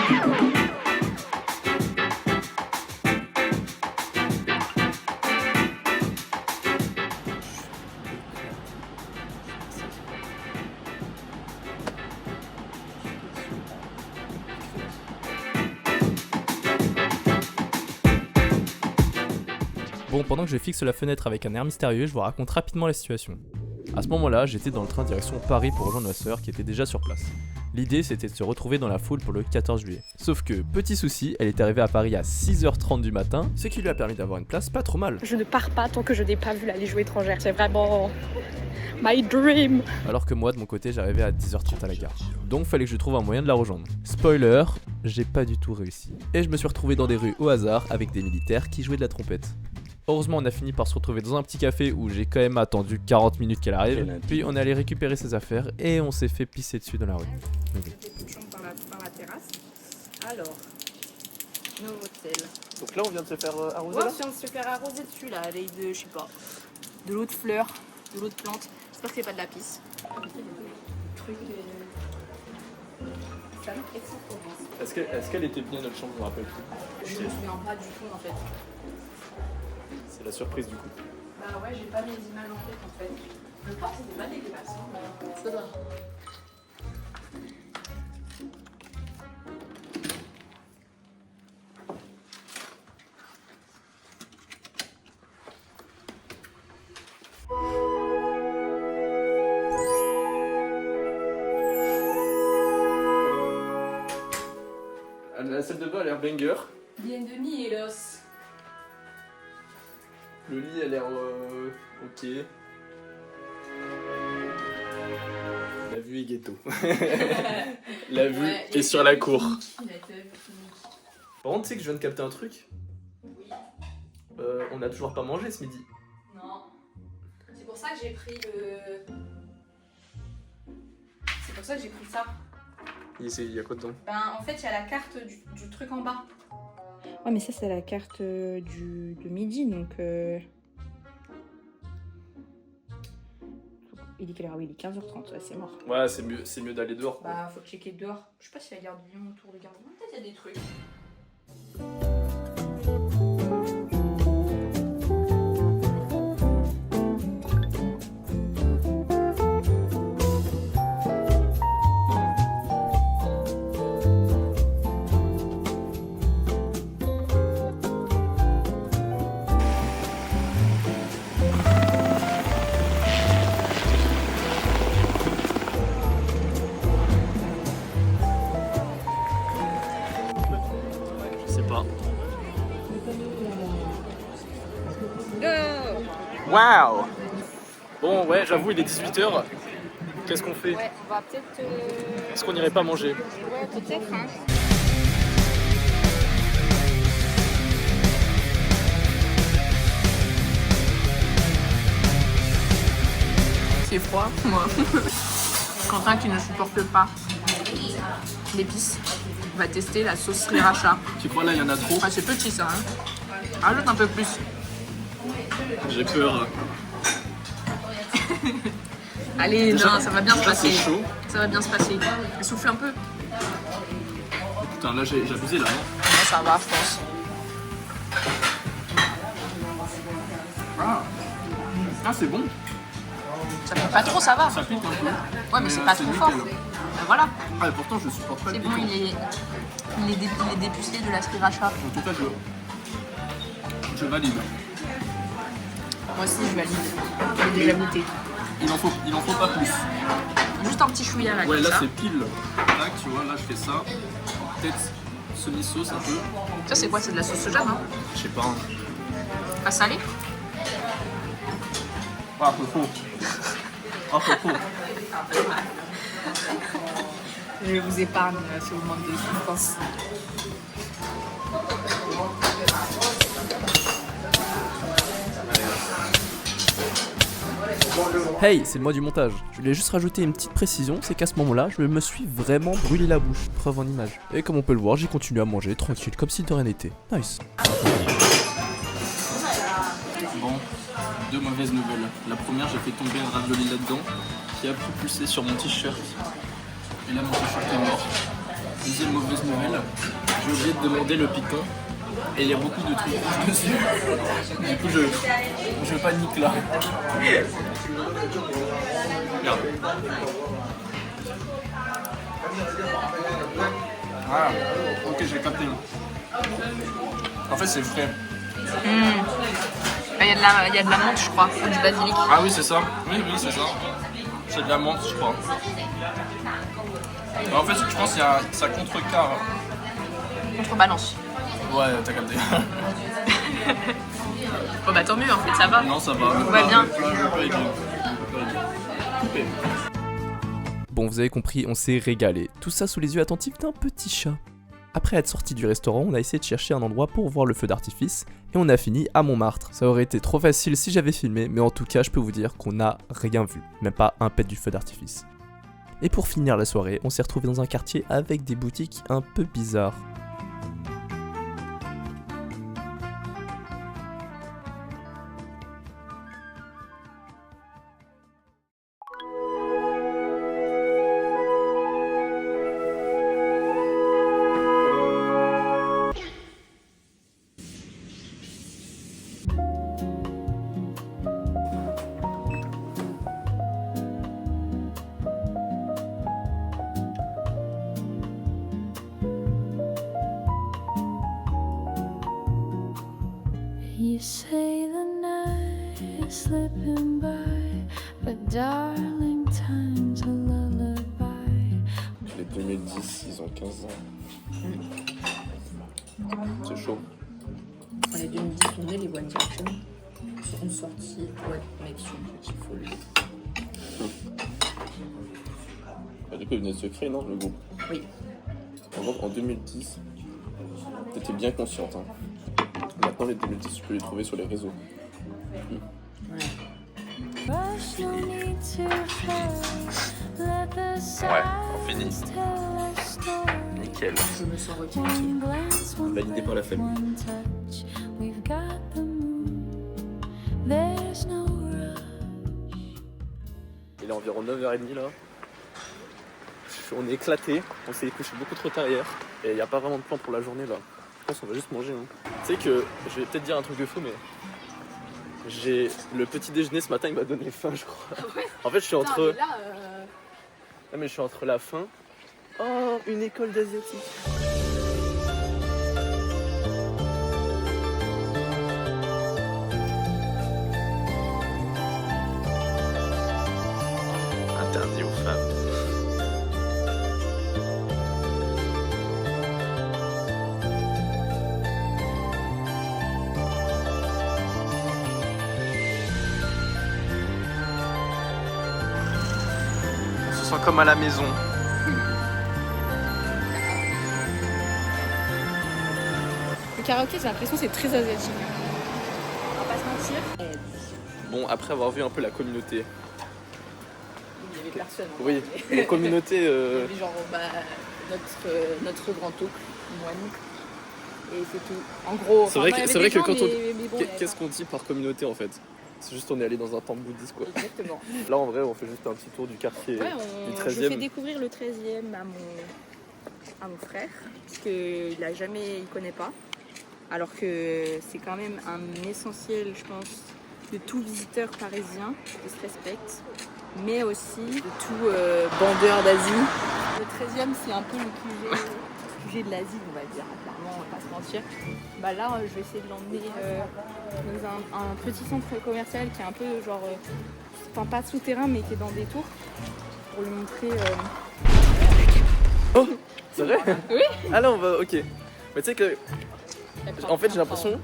Bon, pendant que je fixe la fenêtre avec un air mystérieux, je vous raconte rapidement la situation. À ce moment-là, j'étais dans le train direction Paris pour rejoindre ma sœur qui était déjà sur place. L'idée c'était de se retrouver dans la foule pour le 14 juillet. Sauf que, petit souci, elle est arrivée à Paris à 6h30 du matin, ce qui lui a permis d'avoir une place pas trop mal. Je ne pars pas tant que je n'ai pas vu la Légion étrangère, c'est vraiment my dream. Alors que moi de mon côté j'arrivais à 10h30 à la gare. Donc fallait que je trouve un moyen de la rejoindre. Spoiler, j'ai pas du tout réussi. Et je me suis retrouvé dans des rues au hasard avec des militaires qui jouaient de la trompette. Heureusement on a fini par se retrouver dans un petit café où j'ai quand même attendu 40 minutes qu'elle arrive. Puis on est allé récupérer ses affaires et on s'est fait pisser dessus dans la rue. Par la terrasse. Alors, nos hôtels. Donc là on vient de se faire arroser Ouais, on vient de se faire arroser dessus là, avec de, je sais pas, de l'eau de fleurs, de l'eau de plante. J'espère que c'est pas de la pisse. Truc Est-ce qu'elle était bien notre chambre, je me rappelle plus. Je me souviens pas du tout en fait. C'est la surprise du coup. Bah ouais, j'ai pas mes images en tête en fait. Le port c'était pas dégueulasse. Hein. Ça doit. La salle de bain a l'air banger. Bienvenidos. Le lit a l'air ok. La vue est ghetto. La vue est sur la cour. Par contre, tu sais que je viens de capter un truc. Oui. On a toujours pas mangé ce midi. Non. C'est pour ça que j'ai pris le. C'est pour ça que j'ai pris ça. Il y a quoi dedans? Ben en fait il y a la carte du truc en bas. Ouais, mais ça, c'est la carte de midi, donc. Il dit quelle heure? Oui, il est 15h30, ouais, c'est mort. Ouais, c'est mieux d'aller dehors. Quoi. Bah, faut checker dehors. Je sais pas s'il y a Gare de Lyon autour de Gare de Lyon. Peut-être il y a des trucs. Waouh! Bon, ouais, j'avoue, il est 18h. Qu'est-ce qu'on fait? Ouais, on va peut-être. Est-ce qu'on irait pas manger? Ouais, peut-être, hein. C'est froid, moi. Quentin qui ne supporte pas l'épice va tester la sauce sriracha. Tu crois là, il y en a trop? Ah, c'est petit ça, hein. Rajoute un peu plus. J'ai peur. Allez, Déjà, non, ça va bien se passer. c'est chaud. Ça va bien se passer. Souffle un peu. Putain, là, j'ai abusé, là, non? Non, ça va, je pense. Ah, c'est bon. Ça pique pas trop, ça va. Ça pique un peu. Ouais, mais c'est pas trop fort. nickel. Ben voilà, Ah, et pourtant, je supporte pas c'est le bon, piquant. il est dépucelé de la sriracha. En tout cas, je valide. Moi aussi, je valide. J'ai déjà goûté. Il en faut pas plus. Juste un petit chouïa là. Ouais, comme là, ça. c'est pile. Là, tu vois, là, je fais ça. Peut-être semi-sauce un peu. Ça, c'est quoi? C'est de la sauce soja, non? Je sais pas. Hein. Pas salé? Ah, peu faux. Ah, peu faux. Je vous épargne ce moment de souffrance. Hey, c'est le mois du montage. Je voulais juste rajouter une petite précision, c'est qu'à ce moment-là, je me suis vraiment brûlé la bouche, preuve en image. Et comme on peut le voir, j'ai continué à manger tranquille, comme si de rien n'était. Nice. Bon, deux mauvaises nouvelles. La première, j'ai fait tomber un ravioli là-dedans, qui a propulsé sur mon t-shirt. Et là, mon t-shirt est mort. Deuxième mauvaise nouvelle, j'ai oublié de demander le piquant. Et il y a beaucoup de trucs rouges dessus. Du coup, je panique là. Regarde. Ah, ok, j'ai capté. En fait, c'est frais. Il y a de la menthe, je crois, ou du basilic. Ah oui, c'est ça. Oui, c'est ça. C'est de la menthe, je crois. Mais en fait, je pense que ça contrecarre. Contrebalance. Ouais, t'as capté. Bon bah tant mieux, en fait, ça va. Non, ça va. Tout va bien. Bon, vous avez compris, on s'est régalé. Tout ça sous les yeux attentifs d'un petit chat. Après être sorti du restaurant, on a essayé de chercher un endroit pour voir le feu d'artifice et on a fini à Montmartre. Ça aurait été trop facile si j'avais filmé, mais en tout cas, je peux vous dire qu'on n'a rien vu, même pas un pet du feu d'artifice. Et pour finir la soirée, on s'est retrouvé dans un quartier avec des boutiques un peu bizarres. You say the night is slipping by, but darling, time's a lullaby. Les 2010, ils ont 15 ans. C'est chaud. Dans les 2010, on est les One Direction. Seront sortis. Ouais, mec, C'est folie. Du coup, ils venaient de se créer, non, le groupe? Oui. En 2010, t'étais bien consciente. Hein. Maintenant, les 2010, tu peux les trouver sur les réseaux. Rush, no need to hurry. Let the on finit. silence tell our story. Nickel. Je me sens requinquée. One glance, one Validé par la breath, famille. one touch. We've got the moon. There's no rush. Il est environ 9h30 là. On est éclaté, on s'est couché beaucoup trop tard hier et il n'y a pas vraiment de plan pour la journée là. Je pense qu'on va juste manger. Hein. Tu sais que je vais peut-être dire un truc de fou, mais le petit déjeuner ce matin il m'a donné faim, je crois. En fait, je suis entre. Ah, mais je suis entre la faim. Oh, une école d'asiatique. Interdit aux femmes. On se sent comme à la maison. Le karaoké, j'ai l'impression que c'est très asiatique. On va pas se mentir. Bon, après avoir vu un peu la communauté. Il y avait personne. hein. Oui, la communauté. Il y avait genre notre grand oncle, moine. Et c'est tout. En gros, C'est vrai enfin, que, il y c'est avait vrai des que gens, quand on. mais bon, il y avait Qu'est-ce pas- qu'on dit par communauté en fait? C'est juste on est allé dans un temple bouddhiste quoi. Exactement. Là en vrai on fait juste un petit tour du quartier Ouais, du je 13e. fais découvrir le 13e à mon frère, parce qu'il a jamais, il connaît pas. Alors que c'est quand même un essentiel, je pense, de tout visiteur parisien qui se respecte, mais aussi de tout bandeur d'Asie. Le 13e, c'est un peu le QG de l'Asie, on va dire, clairement, on va pas se mentir. Bah là, je vais essayer de l'emmener dans un petit centre commercial qui est un peu genre, enfin pas souterrain, mais qui est dans des tours, pour lui montrer. C'est vrai? Oui. Ah là on va. Ok. Mais tu sais que. En fait j'ai l'impression que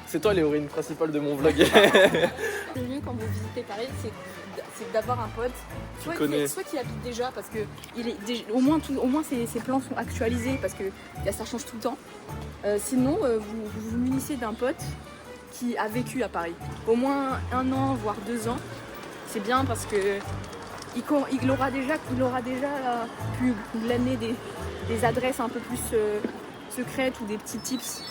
c'est toi l'héroïne principale de mon vlog. Le mieux quand vous visitez Paris, c'est d'avoir un pote, soit qui habite déjà, parce que au moins ses plans sont actualisés, parce que ça change tout le temps. Sinon, vous vous munissez d'un pote qui a vécu à Paris. Au moins 1 an, voire 2 ans. C'est bien parce que il aura déjà pu glaner des adresses un peu plus secrètes ou des petits tips.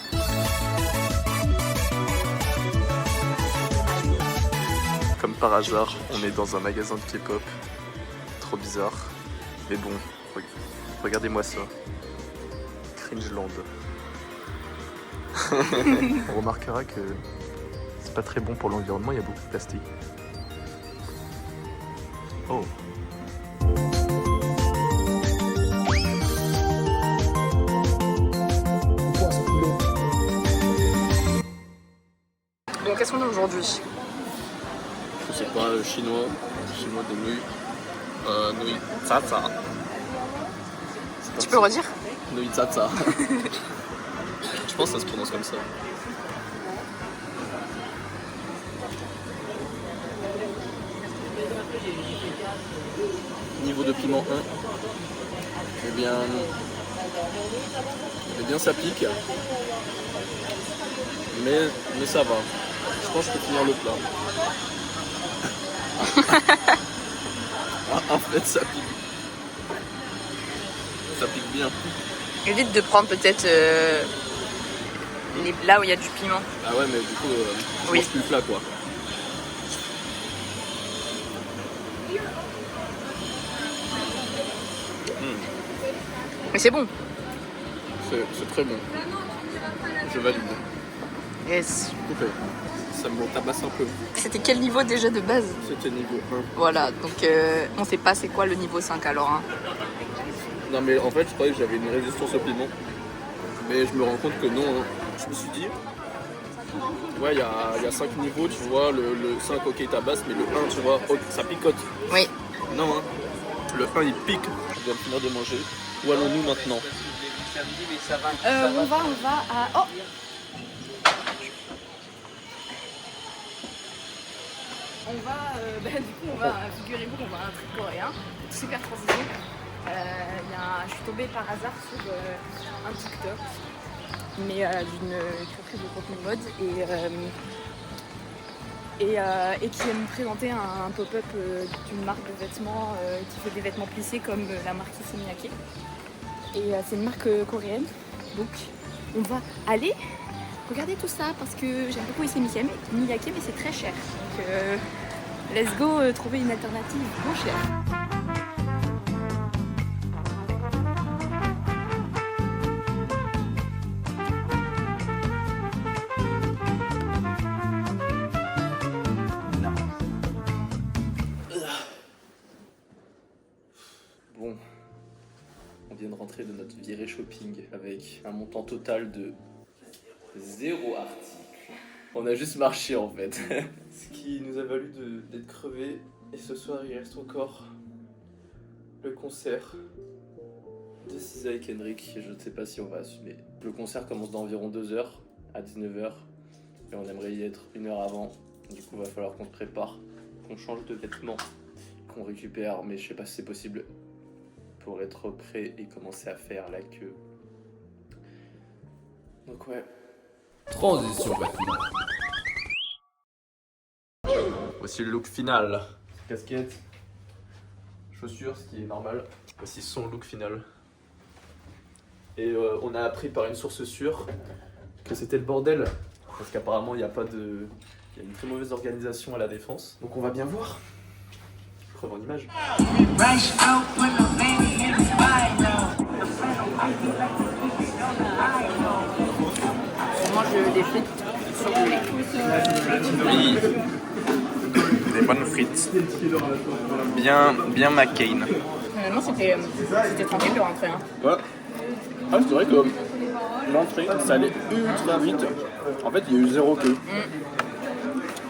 Comme par hasard, on est dans un magasin de K-pop. Trop bizarre. Mais bon, regardez-moi ça. Cringeland. On remarquera que c'est pas très bon pour l'environnement, il y a beaucoup de plastique. Oh. Bon, qu'est-ce qu'on a aujourd'hui? Je sais pas, chinois de nouilles. Nouilles tsa-tsa. Tu peux redire? Nouilles tsa-tsa. Je pense que ça se prononce comme ça. Niveau de piment 1. Eh bien ça pique. Mais ça va. Je pense que je peux finir le plat. En fait, ça pique. Ça pique bien. Évite de prendre peut-être là où il y a du piment. Ah ouais, mais du coup, je Oui. mange plus le plat, quoi. Mais c'est bon. C'est très bon. Je valide. Yes. Ok. Ça me tabasse un peu. C'était quel niveau déjà de base? C'était niveau 1. Voilà, donc on sait pas c'est quoi le niveau 5 alors. Hein. Non mais en fait je croyais que j'avais une résistance au piment. Mais je me rends compte que non. Hein. Je me suis dit, ouais il y a 5 niveaux, tu vois, le 5 ok il tabasse, mais le 1 tu vois, ça picote. Oui. Non hein, le 1 il pique. Je viens de finir de manger. Où allons-nous maintenant? On va à... Oh, figurez-vous qu'on va à un truc coréen, super transition. Je suis tombée par hasard sur un TikTok, mais d'une créatrice de contenu mode et qui va me présenter un pop-up d'une marque de vêtements qui fait des vêtements plissés comme la marque Miyake. Et c'est une marque coréenne, donc on va aller regarder tout ça parce que j'aime beaucoup Miyake, mais c'est très cher. Donc let's go trouver une alternative moins chère. Bon, on vient de rentrer de notre virée shopping avec un montant total de 0 article. On a juste marché en fait. Ce qui nous a valu d'être crevés. Et ce soir il reste encore le concert de SZA et Kendrick. Je ne sais pas si on va assumer. Le concert commence dans environ 2 heures à 19h. Et on aimerait y être 1 heure avant. Du coup il va falloir qu'on se prépare, qu'on change de vêtements, qu'on récupère. Mais je sais pas si c'est possible pour être prêt et commencer à faire la queue. Donc ouais. Transition rapide. Voici le look final. Casquette, chaussures, ce qui est normal. Voici son look final. Et on a appris par une source sûre que c'était le bordel. Parce qu'apparemment il y a une très mauvaise organisation à la Défense. Donc on va bien voir. Preuve en image. On mange des frites sur le lait. Oui. Des bonnes frites. Bien McCain. Finalement, c'était tranquille de rentrer. Hein. Ouais. Ah, c'est vrai que l'entrée, ça allait ultra vite. En fait, il y a eu 0 queue.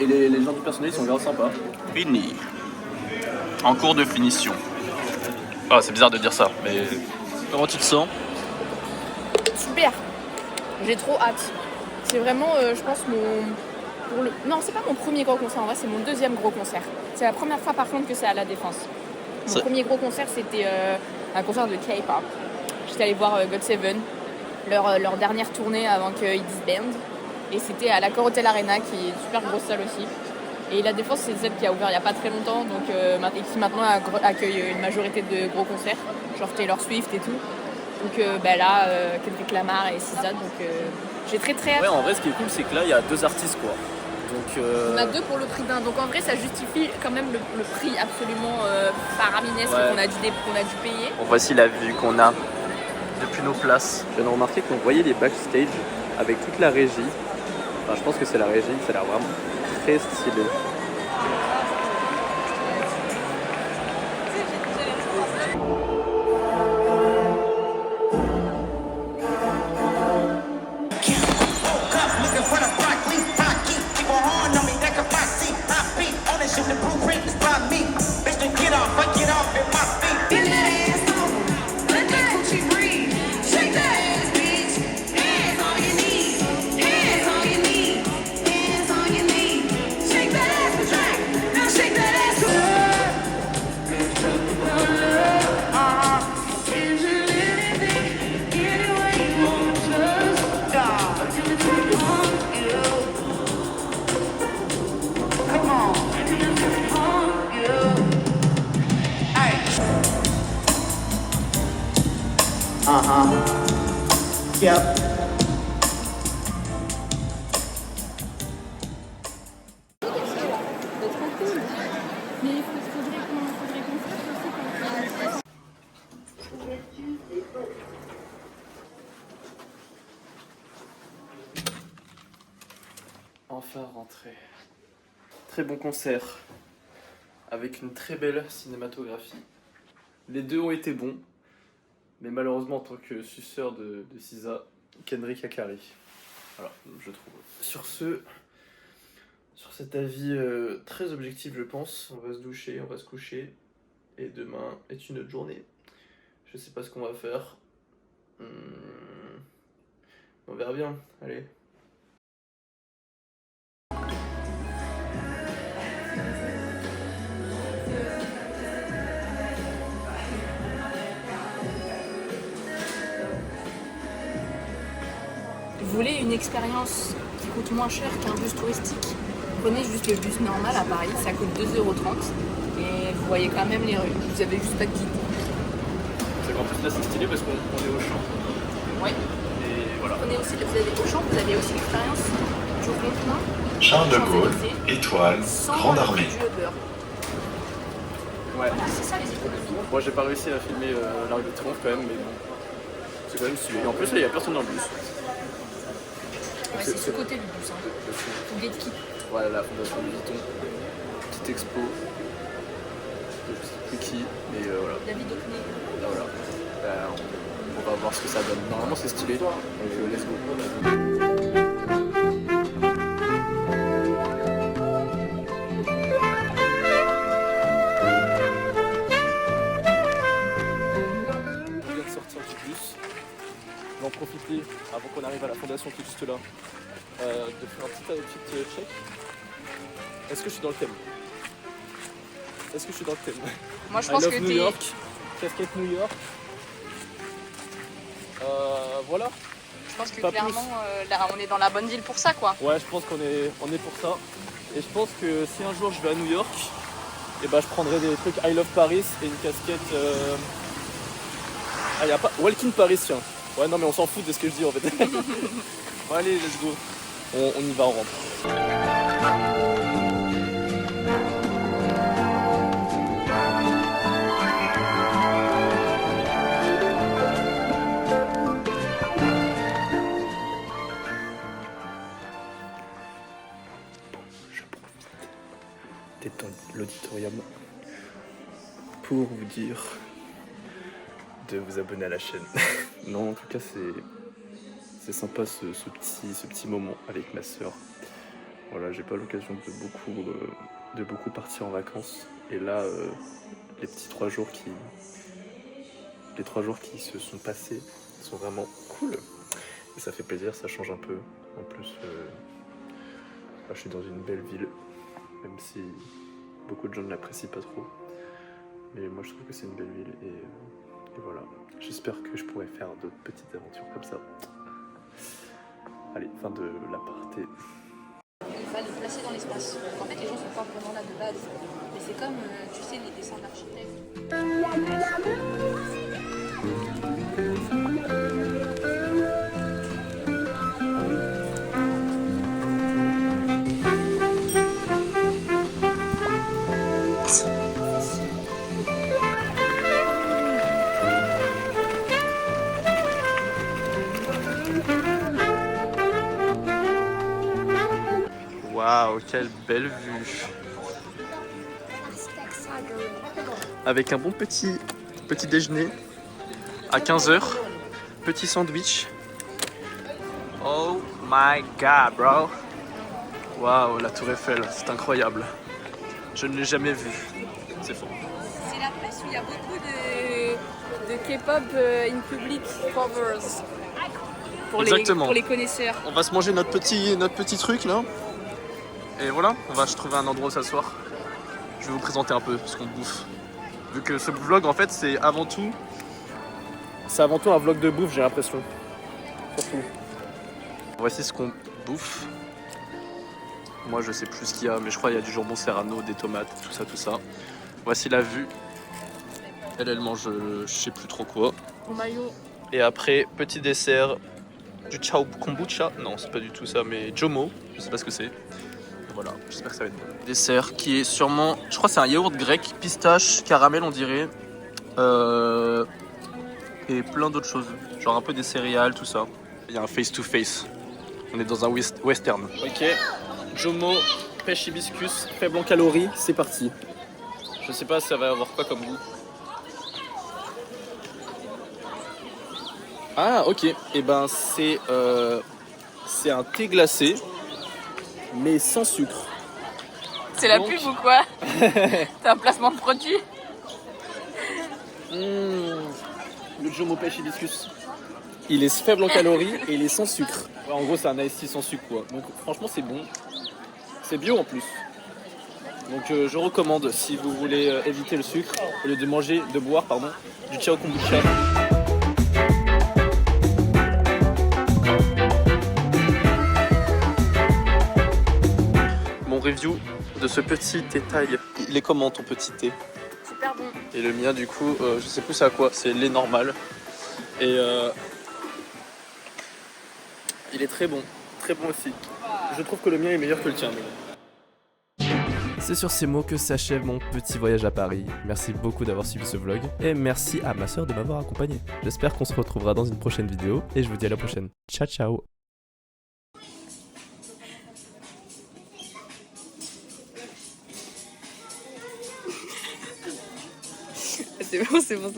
Et les gens du personnel, ils sont grave sympas. Fini. En cours de finition. Ah, c'est bizarre de dire ça, mais comment tu te sens? Super. J'ai trop hâte. C'est vraiment, je pense, non, c'est pas mon premier gros concert, en vrai, c'est mon deuxième gros concert. C'est la première fois, par contre, que c'est à la Défense. Mon premier gros concert, c'était un concert de K-pop. J'étais allée voir GOT7, leur dernière tournée avant qu'ils disbandent. Et c'était à l'Accor Hotel Arena, qui est une super grosse salle aussi. Et la Défense, c'est celle qui a ouvert il n'y a pas très longtemps, donc, et qui maintenant accueille une majorité de gros concerts, genre Taylor Swift et tout. Donc là, Kendrick Lamar et SZA, donc j'ai très hâte. Ouais, en vrai, ce qui est cool, c'est que là, il y a 2 artistes, quoi. Donc, On a 2 pour le prix d'un, donc en vrai, ça justifie quand même le prix absolument faramineste qu'on a dû payer. Voici la vue qu'on a depuis nos places. Je viens de remarquer qu'on voyait les backstage avec toute la régie. Enfin, je pense que c'est la régie, ça a l'air vraiment très stylé. Yep. Enfin rentré. Très bon concert. Avec une très belle cinématographie. Les deux ont été bons. Mais malheureusement, en tant que suceur de SZA, Kendrick a carré. Voilà, je trouve. Sur cet avis très objectif, je pense, on va se doucher, on va se coucher. Et demain est une autre journée. Je sais pas ce qu'on va faire. On verra bien. Allez. Vous voulez une expérience qui coûte moins cher qu'un bus touristique? Prenez juste le bus normal à Paris, ça coûte 2,30 € et vous voyez quand même les rues. Vous avez juste pas de guide. C'est qu'en plus là c'est stylé parce qu'on est au champ. Ouais. Et voilà. Vous avez au champ, vous avez aussi l'expérience du rond-point. Charles de Gaulle, Étoile, Grande Armée. Ouais. C'est ça les économies. Moi j'ai pas réussi à filmer l'Arc de Triomphe quand même, mais bon. C'est quand même stylé. Et en plus là il y a personne dans le bus. Ouais, c'est ce côté du bus. Hein. Tout gatekeep. Voilà, la fondation Louis Vuitton. Petite expo. Je sais plus qui, mais voilà. David Hockney. Là, voilà. On va voir ce que ça donne. Normalement c'est stylé, donc let's go. On vient de sortir du bus. Je vais en profiter avant qu'on arrive à la fondation qui est juste là. De faire un petit check. Est-ce que je suis dans le thème? Est-ce que je suis dans le thème? Moi je pense que New t'es. York, casquette New York. Voilà. Je pense que Pas clairement là on est dans la bonne ville pour ça quoi. Ouais, je pense qu'on est pour ça. Et je pense que si un jour je vais à New York, et ben je prendrai des trucs I Love Paris et une casquette. Ah, y a pas. Walking Paris, tiens. Ouais, non, mais on s'en fout de ce que je dis en fait. Bon, allez, let's go. On y va, on rentre. Je profite d'être dans l'auditorium pour vous dire de vous abonner à la chaîne. Non, en tout cas, c'est sympa ce petit moment avec ma sœur. Voilà, j'ai pas l'occasion de beaucoup partir en vacances. Et là, les 3 jours qui se sont passés sont vraiment cool. Et ça fait plaisir, ça change un peu. En plus, je suis dans une belle ville, même si beaucoup de gens ne l'apprécient pas trop. Mais moi, je trouve que c'est une belle ville et voilà. J'espère que je pourrai faire d'autres petites aventures comme ça. Allez, fin de l'aparté. Il fallait le placer dans l'espace. En fait, les gens sont pas vraiment là de base. Mais c'est comme, tu sais, les dessins d'architectes. Waouh, quelle belle vue. Avec un bon petit déjeuner à 15h. Petit sandwich. Oh my god, bro. Waouh, la tour Eiffel, c'est incroyable. Je ne l'ai jamais vue. C'est faux. C'est la place où il y a beaucoup de K-pop in public covers. Exactement. Pour les connaisseurs. On va se manger notre petit truc là. Et voilà, on va se trouver un endroit où s'asseoir. Je vais vous présenter un peu ce qu'on bouffe. Vu que ce vlog en fait c'est avant tout un vlog de bouffe, j'ai l'impression. Surtout. Voici ce qu'on bouffe. Moi je sais plus ce qu'il y a, mais je crois qu'il y a du jambon serrano, des tomates, tout ça. Voici la vue. Elle mange je sais plus trop quoi. Au maillot. Et après, petit dessert, du chao kombucha. Non, c'est pas du tout ça, mais jomo. Je sais pas ce que c'est. Voilà, j'espère que ça va être bon. Dessert qui est sûrement, je crois que c'est un yaourt grec, pistache, caramel on dirait. Et plein d'autres choses. Genre un peu des céréales, tout ça. Il y a un face-to-face. On est dans un western. Ok, jomo, pêche hibiscus, faible en calories, c'est parti. Je sais pas ça va avoir quoi comme goût. Ah ok, et ben c'est un thé glacé, mais sans sucre. C'est la Donc- pub ou quoi? C'est un placement de produit? Le jomo pêche hibiscus. Il est faible en calories et il est sans sucre. Ouais, en gros c'est un iced tea sans sucre quoi. Donc franchement c'est bon. C'est bio en plus. Donc je recommande si vous voulez éviter le sucre, au lieu de boire du chao kombucha. Mon review de ce petit thé thaï. Il est comment ton petit thé? Super bon. Et le mien du coup, je sais plus c'est à quoi, c'est lait normal. Et il est très bon aussi. Je trouve que le mien est meilleur que le tien. C'est sur ces mots que s'achève mon petit voyage à Paris. Merci beaucoup d'avoir suivi ce vlog et merci à ma soeur de m'avoir accompagné. J'espère qu'on se retrouvera dans une prochaine vidéo et je vous dis à la prochaine. Ciao ciao. C'est bon, c'est bon.